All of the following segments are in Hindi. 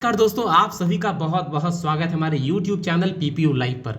नमस्कार दोस्तों, आप सभी का बहुत बहुत स्वागत है हमारे YouTube चैनल पीपीयू लाइव पर।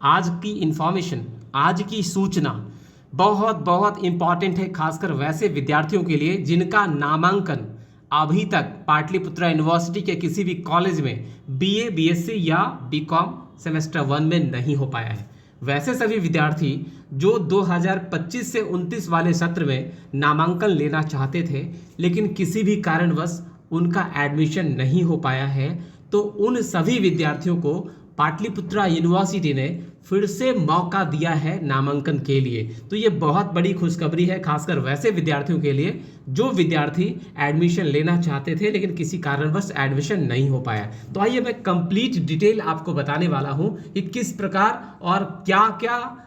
आज की इन्फॉर्मेशन, आज की सूचना बहुत बहुत इम्पॉर्टेंट है, खासकर वैसे विद्यार्थियों के लिए जिनका नामांकन अभी तक पाटलिपुत्रा यूनिवर्सिटी के किसी भी कॉलेज में बीए, बीएससी या बीकॉम सेमेस्टर 1 में नहीं हो पाया है। वैसे सभी विद्यार्थी जो 2025 से 29 वाले सत्र में नामांकन लेना चाहते थे लेकिन किसी भी कारणवश उनका एडमिशन नहीं हो पाया है, तो उन सभी विद्यार्थियों को पाटलिपुत्रा यूनिवर्सिटी ने फिर से मौका दिया है नामांकन के लिए। तो ये बहुत बड़ी खुशखबरी है, खासकर वैसे विद्यार्थियों के लिए जो विद्यार्थी एडमिशन लेना चाहते थे लेकिन किसी कारणवश एडमिशन नहीं हो पाया। तो आइए मैं कंप्लीट डिटेल आपको बताने वाला हूँ कि किस प्रकार और क्या क्या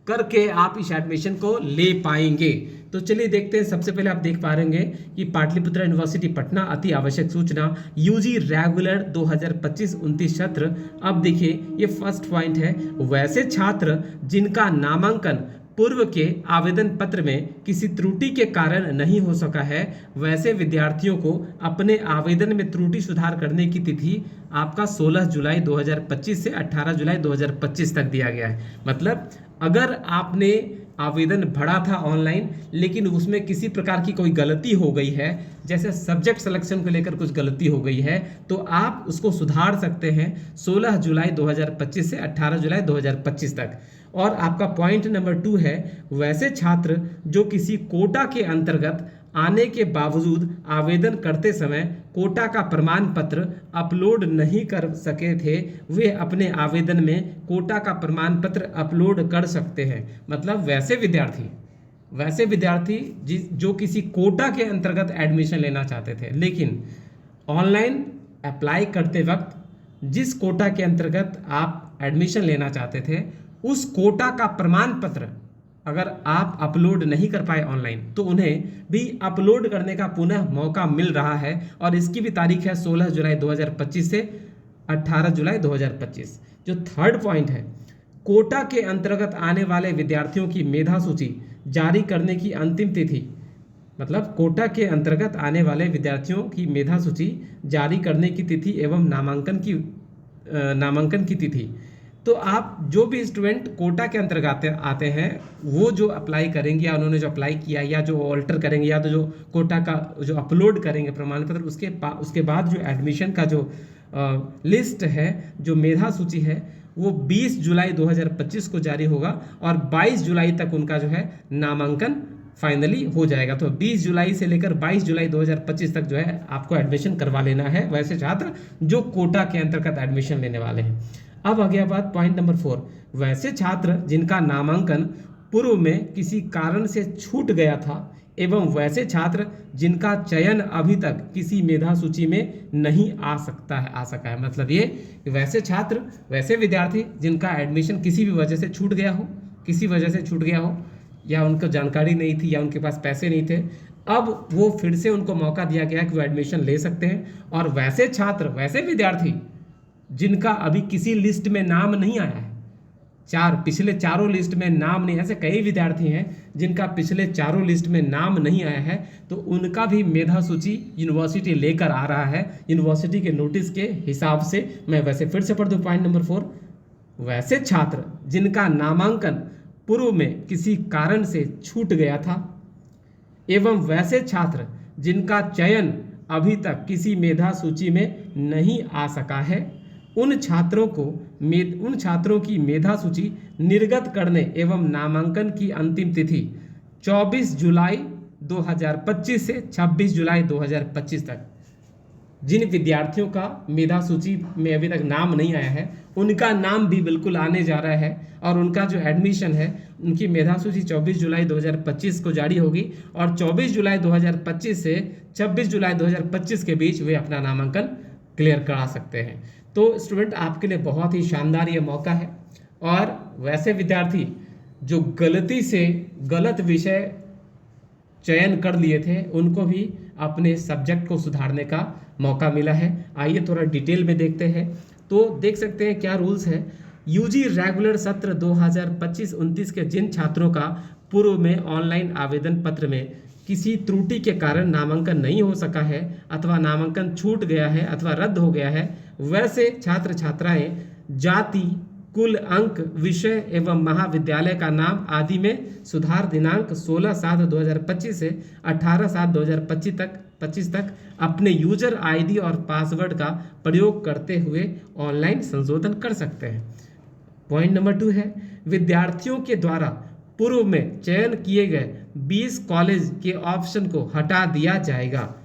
करके आप इस एडमिशन को ले पाएंगे। तो चलिए देखते हैं। सबसे पहले आप देख पा रहे हैं कि पाटलिपुत्रा यूनिवर्सिटी पटना अति आवश्यक सूचना यूजी रेगुलर 2025-29 सत्र। अब देखिए ये फर्स्ट पॉइंट है, वैसे छात्र जिनका नामांकन पूर्व के आवेदन पत्र में किसी त्रुटि के कारण नहीं हो सका है, वैसे विद्यार्थियों को अपने आवेदन में त्रुटि सुधार करने की तिथि आपका 16 जुलाई 2025 से 18 जुलाई 2025 तक दिया गया है। मतलब अगर आपने आवेदन भरा था ऑनलाइन लेकिन उसमें किसी प्रकार की कोई गलती हो गई है, जैसे सब्जेक्ट सिलेक्शन को लेकर कुछ गलती हो गई है, तो आप उसको सुधार सकते हैं 16 जुलाई 2025 से 18 जुलाई 2025 तक। और आपका पॉइंट नंबर 2 है, वैसे छात्र जो किसी कोटा के अंतर्गत आने के बावजूद आवेदन करते समय कोटा का प्रमाण पत्र अपलोड नहीं कर सके थे, वे अपने आवेदन में कोटा का प्रमाण पत्र अपलोड कर सकते हैं। मतलब वैसे विद्यार्थी जो किसी कोटा के अंतर्गत एडमिशन लेना चाहते थे लेकिन ऑनलाइन अप्लाई करते वक्त जिस कोटा के अंतर्गत आप एडमिशन लेना चाहते थे उस कोटा का प्रमाण पत्र अगर आप अपलोड नहीं कर पाए ऑनलाइन, तो उन्हें भी अपलोड करने का पुनः मौका मिल रहा है। और इसकी भी तारीख है 16 जुलाई 2025 से 18 जुलाई 2025। जो थर्ड पॉइंट है, कोटा के अंतर्गत आने वाले विद्यार्थियों की मेधा सूची जारी करने की अंतिम तिथि, मतलब कोटा के अंतर्गत आने वाले विद्यार्थियों की मेधा सूची जारी करने की तिथि एवं नामांकन की तिथि। तो आप जो भी स्टूडेंट कोटा के अंतर्गत आते हैं वो जो अप्लाई करेंगे या उन्होंने जो अप्लाई किया या जो ऑल्टर करेंगे या तो जो कोटा का जो अपलोड करेंगे प्रमाण पत्र, उसके बाद जो एडमिशन का जो लिस्ट है, जो मेधा सूची है, वो 20 जुलाई 2025 को जारी होगा और 22 जुलाई तक उनका जो है नामांकन फाइनली हो जाएगा। तो 20 जुलाई से लेकर 22 जुलाई 2025 तक जो है आपको एडमिशन करवा लेना है, वैसे छात्र जो कोटा के अंतर्गत एडमिशन लेने वाले हैं। अब आ गया बात पॉइंट नंबर 4, वैसे छात्र जिनका नामांकन पूर्व में किसी कारण से छूट गया था एवं वैसे छात्र जिनका चयन अभी तक किसी मेधा सूची में नहीं आ सका है। मतलब ये वैसे छात्र, वैसे विद्यार्थी जिनका एडमिशन किसी भी वजह से छूट गया हो या उनको जानकारी नहीं थी या उनके पास पैसे नहीं थे, अब वो फिर से उनको मौका दिया गया कि वो एडमिशन ले सकते हैं। और वैसे छात्र, वैसे विद्यार्थी जिनका अभी किसी लिस्ट में नाम नहीं आया है, पिछले चारों लिस्ट में नाम नहीं, ऐसे कई विद्यार्थी हैं जिनका पिछले चारों लिस्ट में नाम नहीं आया है, तो उनका भी मेधा सूची यूनिवर्सिटी लेकर आ रहा है यूनिवर्सिटी के नोटिस के हिसाब से। मैं वैसे फिर से पढ़ दूं पॉइंट नंबर 4, वैसे छात्र जिनका नामांकन पूर्व में किसी कारण से छूट गया था एवं वैसे छात्र जिनका चयन अभी तक किसी मेधा सूची में नहीं आ सका है, उन छात्रों की मेधा सूची निर्गत करने एवं नामांकन की अंतिम तिथि 24 जुलाई 2025 से 26 जुलाई 2025 तक। जिन विद्यार्थियों का मेधा सूची में अभी तक नाम नहीं आया है उनका नाम भी बिल्कुल आने जा रहा है और उनका जो एडमिशन है, उनकी मेधा सूची 24 जुलाई 2025 को जारी होगी और 24 जुलाई 2025 से 26 जुलाई 2025 के बीच वे अपना नामांकन क्लियर करा सकते हैं। तो स्टूडेंट, आपके लिए बहुत ही शानदार ये मौका है। और वैसे विद्यार्थी जो गलती से गलत विषय चयन कर लिए थे उनको भी अपने सब्जेक्ट को सुधारने का मौका मिला है। आइए थोड़ा डिटेल में देखते हैं। तो देख सकते हैं क्या रूल्स है। यूजी रेगुलर सत्र 2025-29 के जिन छात्रों का पूर्व में ऑनलाइन आवेदन पत्र में किसी त्रुटि के कारण नामांकन नहीं हो सका है अथवा नामांकन छूट गया है अथवा रद्द हो गया है, वैसे छात्र छात्राएं जाति, कुल अंक, विषय एवं महाविद्यालय का नाम आदि में सुधार दिनांक 16/7/2025 से 18/7/2025 तक अपने यूजर आईडी और पासवर्ड का प्रयोग करते हुए ऑनलाइन संशोधन कर सकते हैं। पॉइंट नंबर 2 है, विद्यार्थियों के द्वारा पूर्व में चयन किए गए 20 कॉलेज के ऑप्शन को हटा दिया जाएगा।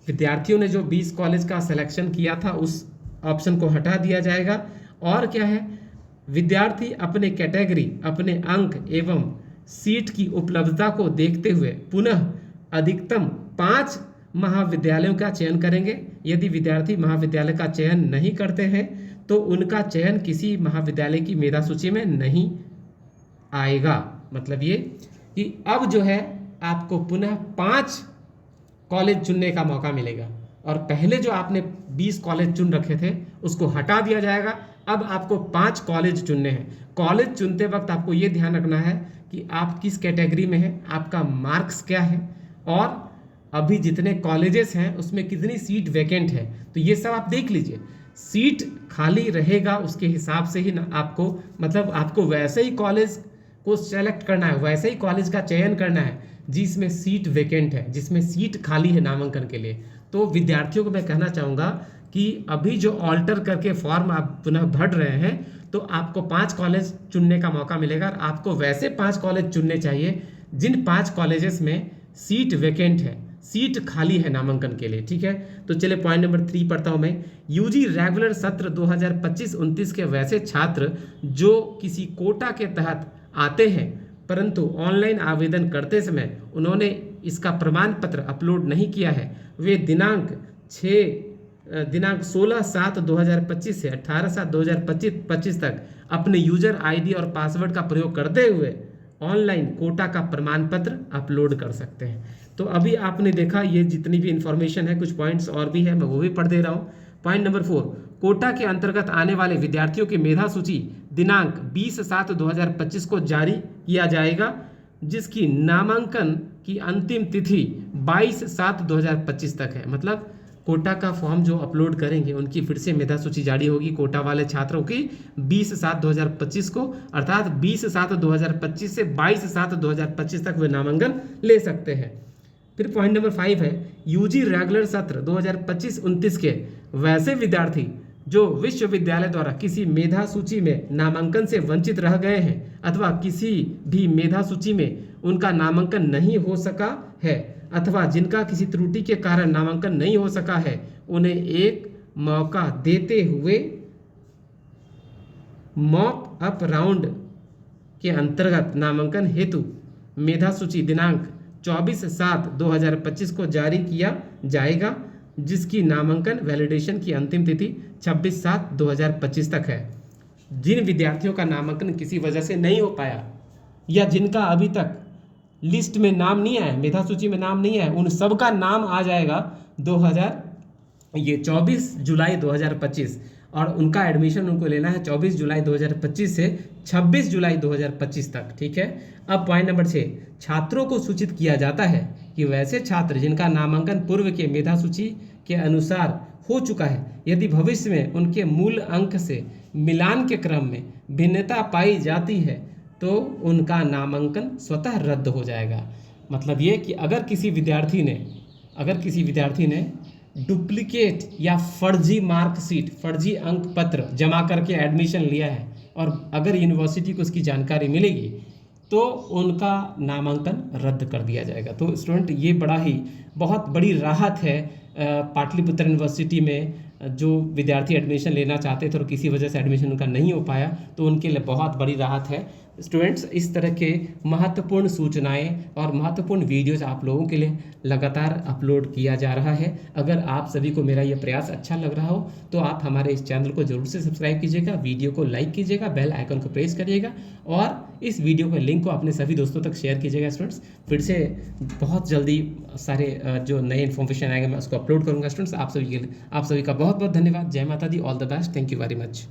विद्यार्थियों ने जो 20 कॉलेज का सिलेक्शन किया था उस ऑप्शन को हटा दिया जाएगा। और क्या है, विद्यार्थी अपने कैटेगरी, अपने अंक एवं सीट की उपलब्धता को देखते हुए पुनः अधिकतम 5 महाविद्यालयों का चयन करेंगे। यदि विद्यार्थी महाविद्यालय का चयन नहीं करते हैं तो उनका चयन किसी महाविद्यालय की मेधा सूची में नहीं आएगा। मतलब ये कि अब जो है आपको पुनः 5 कॉलेज चुनने का मौका मिलेगा और पहले जो आपने 20 कॉलेज चुन रखे थे उसको हटा दिया जाएगा। अब आपको 5 कॉलेज चुनने हैं। कॉलेज चुनते वक्त आपको ये ध्यान रखना है कि आप किस कैटेगरी में हैं, आपका मार्क्स क्या है और अभी जितने कॉलेजेस हैं उसमें कितनी सीट वैकेंट है। तो ये सब आप देख लीजिए। सीट खाली रहेगा उसके हिसाब से ही ना आपको, मतलब आपको वैसे ही कॉलेज को सेलेक्ट करना है, वैसे ही कॉलेज का चयन करना है जिसमें सीट वैकेंट है, जिसमें सीट खाली है नामांकन के लिए। तो विद्यार्थियों को मैं कहना चाहूँगा कि अभी जो ऑल्टर करके फॉर्म आप पुनः भर रहे हैं तो आपको 5 कॉलेज चुनने का मौका मिलेगा और आपको वैसे 5 कॉलेज चुनने चाहिए जिन 5 कॉलेजेस में सीट वैकेंट है, सीट खाली है नामांकन के लिए। ठीक है, तो चलिए पॉइंट नंबर 3 पढ़ता हूं मैं। यूजी रेगुलर सत्र 2025-29 के वैसे छात्र जो किसी कोटा के तहत आते हैं परंतु ऑनलाइन आवेदन करते समय उन्होंने इसका प्रमाण पत्र अपलोड नहीं किया है, वे दिनांक 16/7/2025 से 18/7/2025 तक अपने यूजर आईडी और पासवर्ड का प्रयोग करते हुए ऑनलाइन कोटा का प्रमाण पत्र अपलोड कर सकते हैं। तो अभी आपने देखा ये जितनी भी इंफॉर्मेशन है, कुछ पॉइंट्स और भी है, मैं वो भी पढ़ दे रहा हूँ। पॉइंट नंबर 4, कोटा के अंतर्गत आने वाले विद्यार्थियों की मेधा सूची दिनांक 20/7/2025 को जारी किया जाएगा, जिसकी नामांकन की अंतिम तिथि 22/7/2025 तक है। मतलब कोटा का फॉर्म जो अपलोड करेंगे उनकी फिर से मेधा सूची जारी होगी कोटा वाले छात्रों की 20/7/2025 को, अर्थात 20/7/2025 से 22/7/2025 तक वे नामांकन ले सकते हैं। फिर पॉइंट नंबर 5 है, यूजी रेगुलर सत्र 2025-29 के वैसे विद्यार्थी जो विश्वविद्यालय द्वारा किसी मेधा सूची में नामांकन से वंचित रह गए हैं अथवा किसी भी मेधा सूची में उनका नामांकन नहीं हो सका है अथवा जिनका किसी त्रुटि के कारण नामांकन नहीं हो सका है, उन्हें एक मौका देते हुए मॉक अप राउंड के अंतर्गत नामांकन हेतु मेधा सूची दिनांक 24/7/2025 को जारी किया जाएगा, जिसकी नामांकन वैलिडेशन की अंतिम तिथि 26/7/2025 तक है। जिन विद्यार्थियों का नामांकन किसी वजह से नहीं हो पाया या जिनका अभी तक लिस्ट में नाम नहीं आया, मेधा सूची में नाम नहीं आया, उन सब का नाम आ जाएगा 24 जुलाई 2025 और उनका एडमिशन उनको लेना है 24 जुलाई 2025 से 26 जुलाई 2025 तक। ठीक है, अब पॉइंट नंबर 6, छात्रों को सूचित किया जाता है कि वैसे छात्र जिनका नामांकन पूर्व के मेधा सूची के अनुसार हो चुका है, यदि भविष्य में उनके मूल अंक से मिलान के क्रम में भिन्नता पाई जाती है तो उनका नामांकन स्वतः रद्द हो जाएगा। मतलब ये कि अगर किसी विद्यार्थी ने डुप्लीकेट या फर्जी मार्कशीट, फर्जी अंक पत्र जमा करके एडमिशन लिया है और अगर यूनिवर्सिटी को उसकी जानकारी मिलेगी तो उनका नामांकन रद्द कर दिया जाएगा। तो स्टूडेंट ये बहुत बड़ी राहत है पाटलिपुत्र यूनिवर्सिटी में जो विद्यार्थी एडमिशन लेना चाहते थे और किसी वजह से एडमिशन उनका नहीं हो पाया, तो उनके लिए बहुत बड़ी राहत है। स्टूडेंट्स, इस तरह के महत्वपूर्ण सूचनाएं और महत्वपूर्ण वीडियोज आप लोगों के लिए लगातार अपलोड किया जा रहा है। अगर आप सभी को मेरा यह प्रयास अच्छा लग रहा हो तो आप हमारे इस चैनल को जरूर से सब्सक्राइब कीजिएगा, वीडियो को लाइक कीजिएगा, बेल आइकन को प्रेस करिएगा और इस वीडियो के लिंक को अपने सभी दोस्तों तक शेयर कीजिएगा। स्टूडेंट्स, फिर से बहुत जल्दी सारे जो नए इन्फॉर्मेशन आएंगे मैं उसको अपलोड करूँगा। स्टूडेंट्स, आप सभी का बहुत बहुत धन्यवाद। जय माता दी, all the best, thank you very much.